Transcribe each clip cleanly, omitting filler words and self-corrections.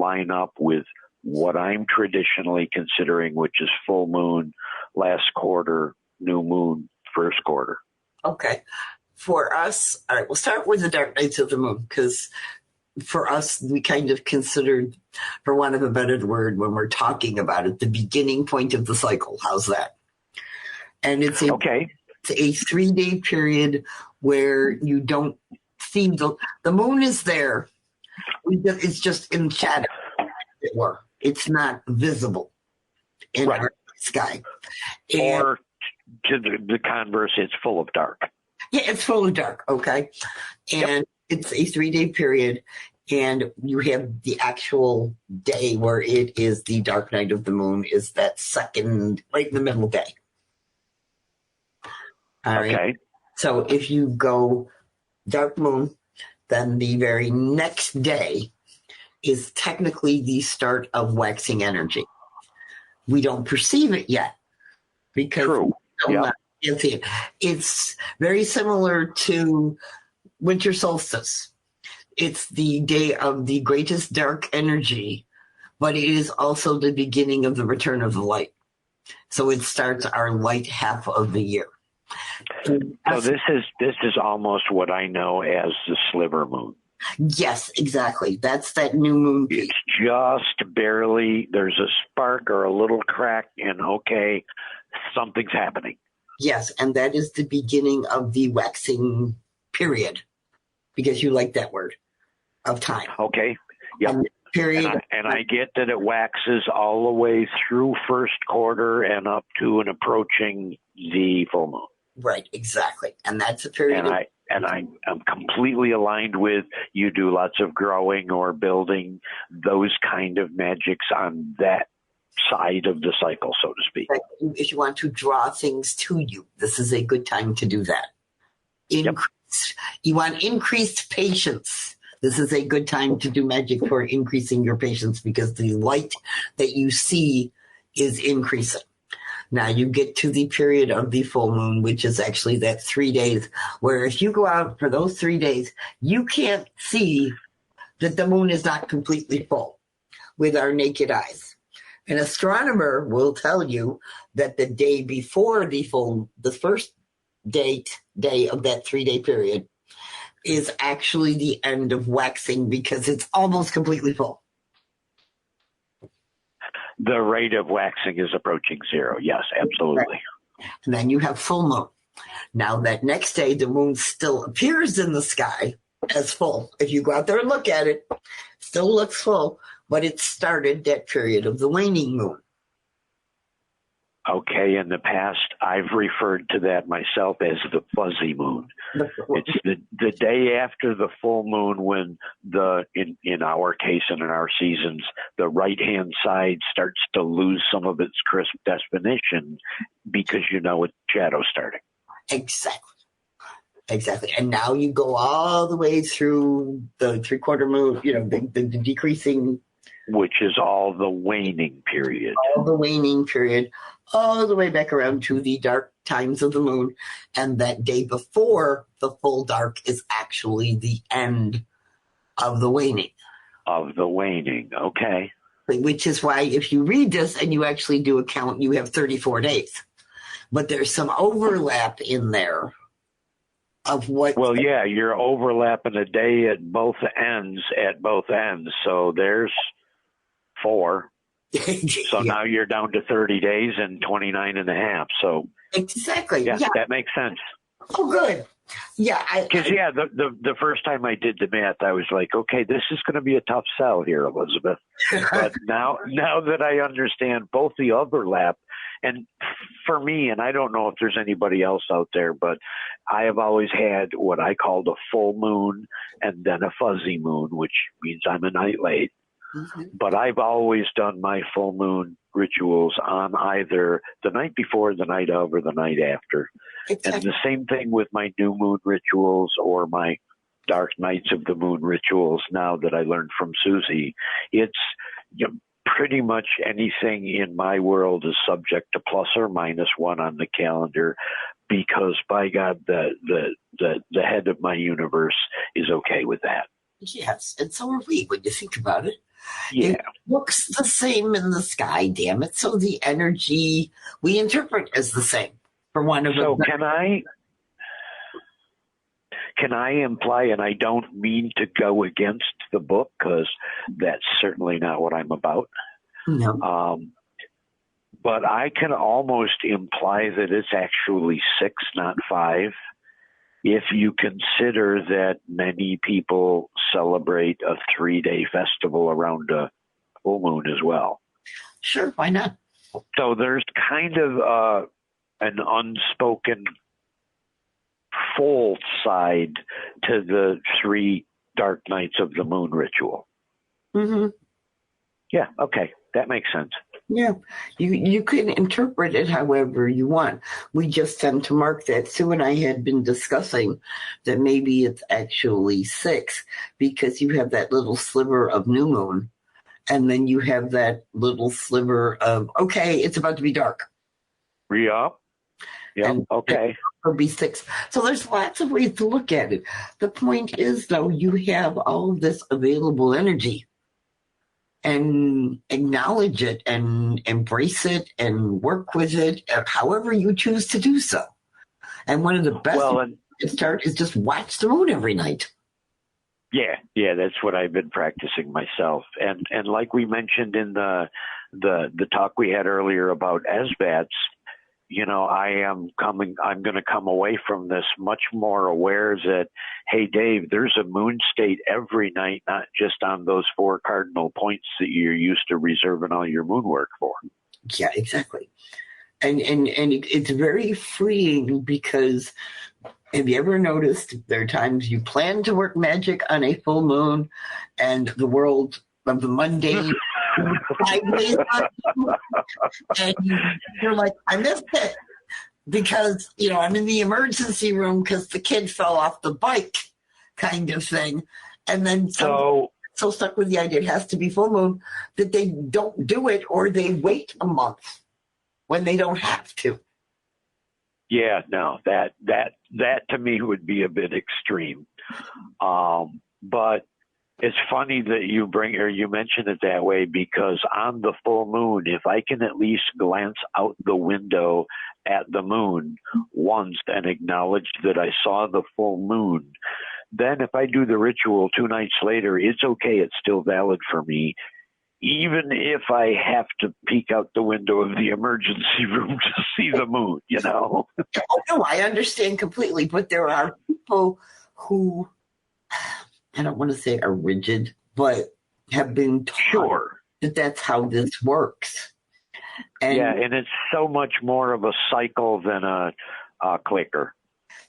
line up with what I'm traditionally considering, which is full moon, last quarter, new moon, first quarter. Okay. For us, all right, we'll start with the dark nights of the moon, because for us, we kind of considered, for want of a better word, when we're talking about it, the beginning point of the cycle. How's that? And it's a 3-day period where you don't see the moon is there. It's just in shadow, as it were. It's not visible in our sky. Or to the converse, it's full of dark. Yeah, it's full of dark, okay? And it's a 3-day period, and you have the actual day where it is the dark night of the moon is that second, right in the middle day. All right. Okay. So if you go dark moon, then the very next day is technically the start of waxing energy. We don't perceive it yet because we can't see it. It's very similar to winter solstice. It's the day of the greatest dark energy, but it is also the beginning of the return of the light. So it starts our light half of the year. So this is almost what I know as the sliver moon. Yes, exactly. That's that new moon. It's just barely, there's a spark or a little crack, and okay, something's happening. Yes, and that is the beginning of the waxing period, because you like that word, of time. Okay, yeah. Period. And I get that it waxes all the way through first quarter and up to and approaching the full moon. Right, exactly. And that's a period. And I'm completely aligned with you do lots of growing or building, those kind of magics on that side of the cycle, so to speak. If you want to draw things to you, this is a good time to do that. You want increased patience. This is a good time to do magic for increasing your patience, because the light that you see is increasing. Now you get to the period of the full moon, which is actually that 3 days, where if you go out for those 3 days, you can't see that the moon is not completely full with our naked eyes. An astronomer will tell you that the day before the first day of that 3-day period is actually the end of waxing, because it's almost completely full. The rate of waxing is approaching zero. Yes, absolutely. And then you have full moon. Now that next day, the moon still appears in the sky as full. If you go out there and look at it, still looks full, but it started that period of the waning moon. Okay, in the past, I've referred to that myself as the fuzzy moon. It's the day after the full moon when in our case and in our seasons, the right-hand side starts to lose some of its crisp definition, because it's shadow starting. Exactly. And now you go all the way through the 3/4 moon, the decreasing, which is all the waning period. All the waning period, all the way back around to the dark times of the moon. And that day before the full dark is actually the end of the waning. Okay. Which is why if you read this and you actually do a count, you have 34 days. But there's some overlap in there of what... Well, yeah, you're overlapping a day at both ends, so there's 4. So now you're down to 30 days and 29 and a half. So exactly. Yeah, that makes sense. Oh, good. Yeah. Because the first time I did the math, I was like, okay, this is going to be a tough sell here, Elizabeth. But now that I understand both the overlap, and for me, and I don't know if there's anybody else out there, but I have always had what I called a full moon and then a fuzzy moon, which means I'm a night late. Mm-hmm. But I've always done my full moon rituals on either the night before, the night of, or the night after. Exactly. And the same thing with my new moon rituals or my dark nights of the moon rituals now that I learned from Susie. It's pretty much anything in my world is subject to plus or minus 1 on the calendar, because by God, the head of my universe is okay with that. Yes, and so are we when you think about it. Yeah. It looks the same in the sky, damn it. So the energy we interpret is the same, for one of So a can I imply, and I don't mean to go against the book because that's certainly not what I'm about. No. But I can almost imply that it's actually 6, not 5, if you consider that many people celebrate a 3-day festival around a full moon as well. Sure, why not? So there's kind of an unspoken full side to the 3 dark nights of the moon ritual. Mm-hmm. Yeah, okay, that makes sense. Yeah, you can interpret it however you want. We just tend to mark that. Sue and I had been discussing that maybe it's actually 6 because you have that little sliver of new moon, and then you have that little sliver of, okay, it's about to be dark. Yeah. And Okay. It'll be 6. So there's lots of ways to look at it. The point is, though, you have all of this available energy, and acknowledge it and embrace it and work with it however you choose to do so. And one of the best ways to start is just watch the moon every night. Yeah, that's what I've been practicing myself. And like we mentioned in the talk we had earlier about Esbats, I'm going to come away from this much more aware that, hey, Dave, there's a moon state every night, not just on those 4 cardinal points that you're used to reserving all your moon work for. Yeah, exactly. And it's very freeing because have you ever noticed there are times you plan to work magic on a full moon and the world of the mundane 5 days and you're like, I missed it because, I'm in the emergency room because the kid fell off the bike kind of thing. And then so stuck with the idea it has to be full moon that they don't do it or they wait a month when they don't have to. Yeah, no, that to me would be a bit extreme. But it's funny that you mention it that way because on the full moon, if I can at least glance out the window at the moon once and acknowledge that I saw the full moon, then if I do the ritual 2 nights later, it's okay. It's still valid for me, even if I have to peek out the window of the emergency room to see the moon, Oh, no, I understand completely. But there are people who, I don't want to say are rigid, but have been taught that that's how this works. And it's so much more of a cycle than a clicker.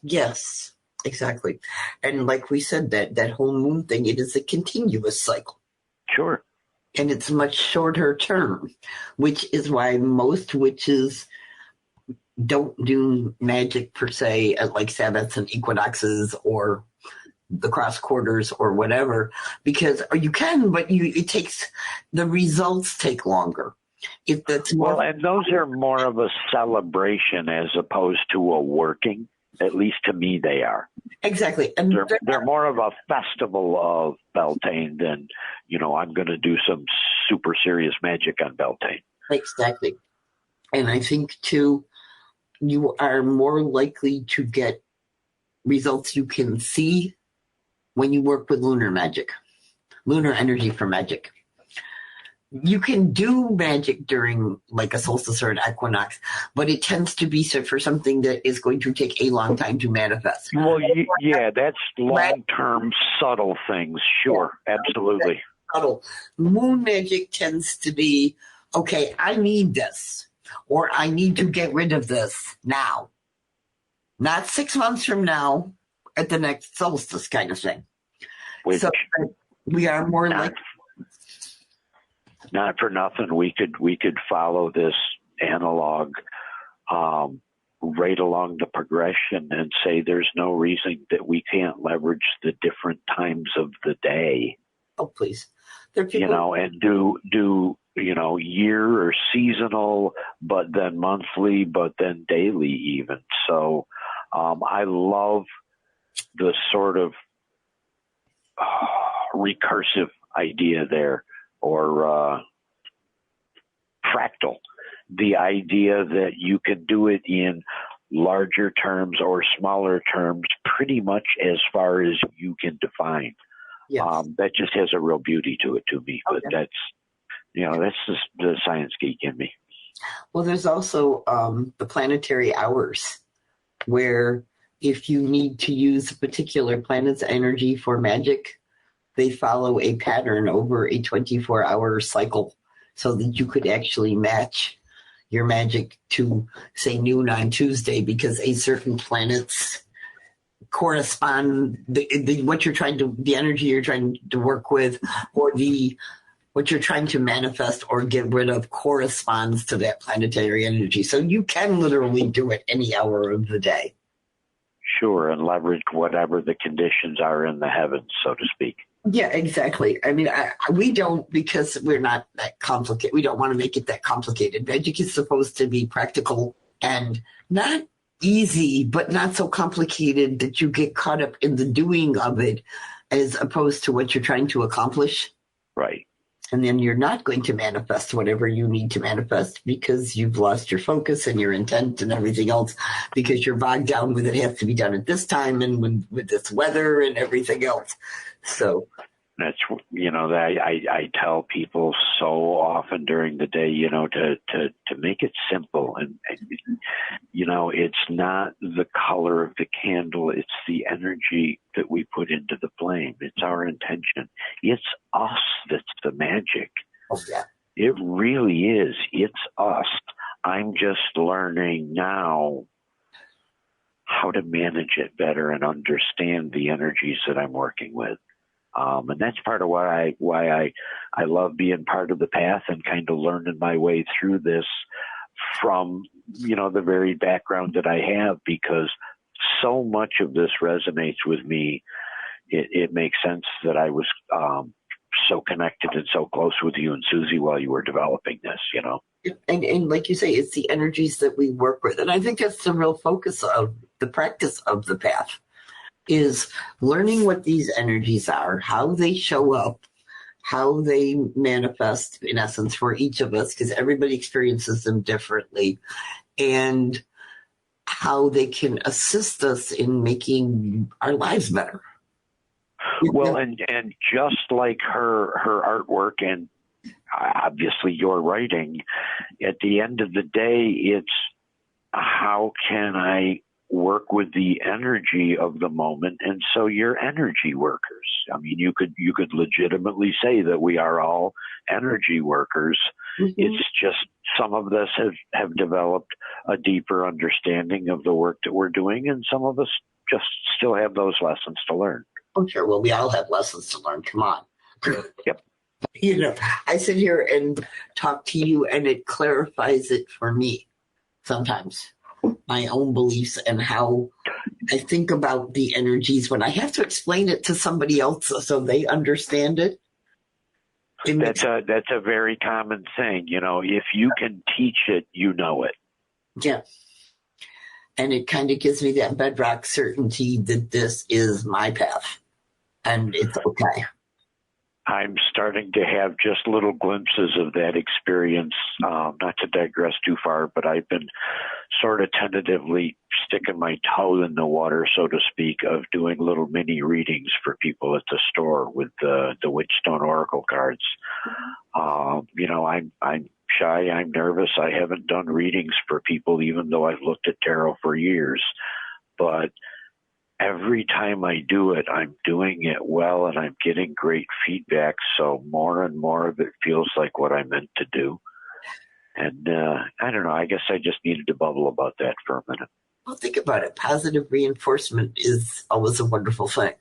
Yes, exactly. And like we said, that whole moon thing, it is a continuous cycle. Sure. And it's much shorter term, which is why most witches don't do magic per se at like Sabbats and equinoxes or the cross quarters or whatever, because you can, but the results take longer. And those are more of a celebration as opposed to a working. At least to me, they are. Exactly. And they're more of a festival of Beltane than, I'm going to do some super serious magic on Beltane. Exactly. And I think, too, you are more likely to get results you can see when you work with lunar energy for magic. You can do magic during like a solstice or an equinox, but it tends to be for something that is going to take a long time to manifest. Well, yeah, that's long-term subtle things. Sure, yeah, absolutely. Subtle. Moon magic tends to be, okay, I need this, or I need to get rid of this now. Not 6 months from now at the next solstice kind of thing. So we are more like... Not for nothing, we could follow this analog right along the progression and say there's no reason that we can't leverage the different times of the day. Oh, please. There are people... and do year or seasonal, but then monthly, but then daily even. So I love the sort of recursive idea there or fractal. The idea that you can do it in larger terms or smaller terms pretty much as far as you can define. Yes. That just has a real beauty to it to me. But that's just the science geek in me. Well, there's also the planetary hours, where if you need to use a particular planet's energy for magic, they follow a pattern over a 24-hour cycle so that you could actually match your magic to, say, noon on Tuesday, because a certain planet's correspond the energy you're trying to work with, or what you're trying to manifest or get rid of corresponds to that planetary energy. So you can literally do it any hour of the day. Sure, and leverage whatever the conditions are in the heavens, so to speak. Yeah, exactly. I mean, we don't, because we're not that complicated. We don't want to make it that complicated. Magic is supposed to be practical and not easy, but not so complicated that you get caught up in the doing of it, as opposed to what you're trying to accomplish. Right. And then you're not going to manifest whatever you need to manifest, because you've lost your focus and your intent and everything else, because you're bogged down with it has to be done at this time and with this weather and everything else. So that's, I tell people so often during the day, to make it simple. And it's not the color of the candle. It's the energy that we put into the flame. It's our intention. It's us that's the magic. Oh, yeah. It really is. It's us. I'm just learning now how to manage it better and understand the energies that I'm working with. And that's part of why I love being part of the path and kind of learning my way through this from, the very background that I have, because so much of this resonates with me. It makes sense that I was so connected and so close with you and Susie while you were developing this, And like you say, it's the energies that we work with. And I think that's the real focus of the practice of the path, is learning what these energies are, how they show up, how they manifest, in essence, for each of us, because everybody experiences them differently, and how they can assist us in making our lives better. Well, and just like her artwork and obviously your writing, at the end of the day, it's how can I work with the energy of the moment. And so you're energy workers. I mean, you could legitimately say that we are all energy workers. Mm-hmm. It's just some of us have developed a deeper understanding of the work that we're doing, and some of us just still have those lessons to learn. Oh, sure. Well, we all have lessons to learn. Come on. Yep. I sit here and talk to you, and it clarifies it for me sometimes, my own beliefs and how I think about the energies when I have to explain it to somebody else so they understand it. That's a very common thing. If you can teach it, you know it. Yeah. And it kind of gives me that bedrock certainty that this is my path and it's okay. I'm starting to have just little glimpses of that experience, not to digress too far, but I've been sort of tentatively sticking my toe in the water, so to speak, of doing little mini readings for people at the store with the Witchstone Oracle cards. I'm shy, I'm nervous. I haven't done readings for people, even though I've looked at tarot for years. But every time I do it, I'm doing it well and I'm getting great feedback. So more and more of it feels like what I meant to do. And I don't know, I guess I just needed to bubble about that for a minute. Well, think about it. Positive reinforcement is always a wonderful thing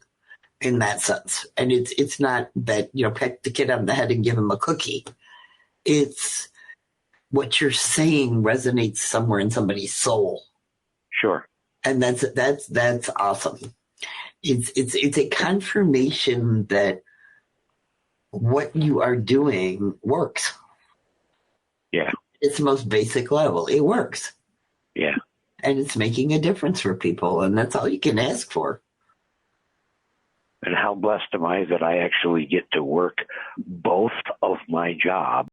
in that sense. And it's not that, pat the kid on the head and give him a cookie. It's what you're saying resonates somewhere in somebody's soul. Sure. And that's awesome. It's a confirmation that what you are doing works. Yeah. It's the most basic level. It works. Yeah. And it's making a difference for people, and that's all you can ask for. And how blessed am I that I actually get to work both of my jobs